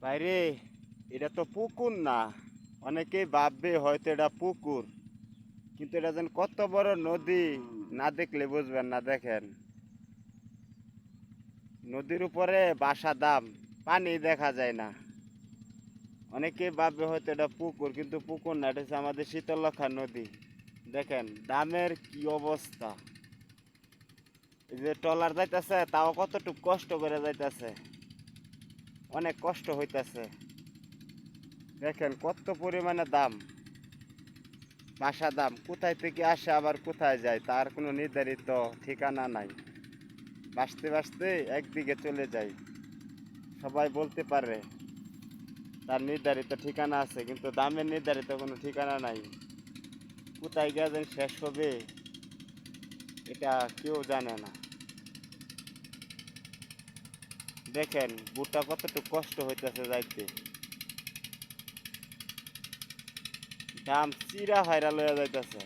বাইরে এটা তো পুকুর না। অনেকেই ভাববে হয়তো এটা পুকুর, কিন্তু এটা যেন কত বড় নদী না দেখলে বুঝবেন না। দেখেন, নদীর উপরে বাসা দাম, পানি দেখা যায় না। অনেকেই ভাববে হয়তো এটা পুকুর, কিন্তু পুকুর না, এটা হচ্ছে আমাদের শীতলক্ষা নদী। দেখেন দামের কি অবস্থা। এই যে ট্রলার যাইতেছে, তাও কতটুকু কষ্ট করে যাইতেছে, অনেক কষ্ট হইতেছে। দেখেন কত পরিমাণে দাম, বাসা দাম। কোথায় থেকে আসে আবার কোথায় যায় তার কোনো নির্ধারিত ঠিকানা নাই। বাঁচতে বাঁচতে একদিকে চলে যায়, সবাই বলতে পারে তার নির্ধারিত ঠিকানা আছে, কিন্তু দামের নির্ধারিত কোনো ঠিকানা নাই। কোথায় গিয়ে যেন শেষ হবে এটা কেউ জানে না। দেখেন বুটটা কতটুকু কষ্ট হইতেছে যাইতে, দাম চিরা হায়রা লইয়া যাইতেছে।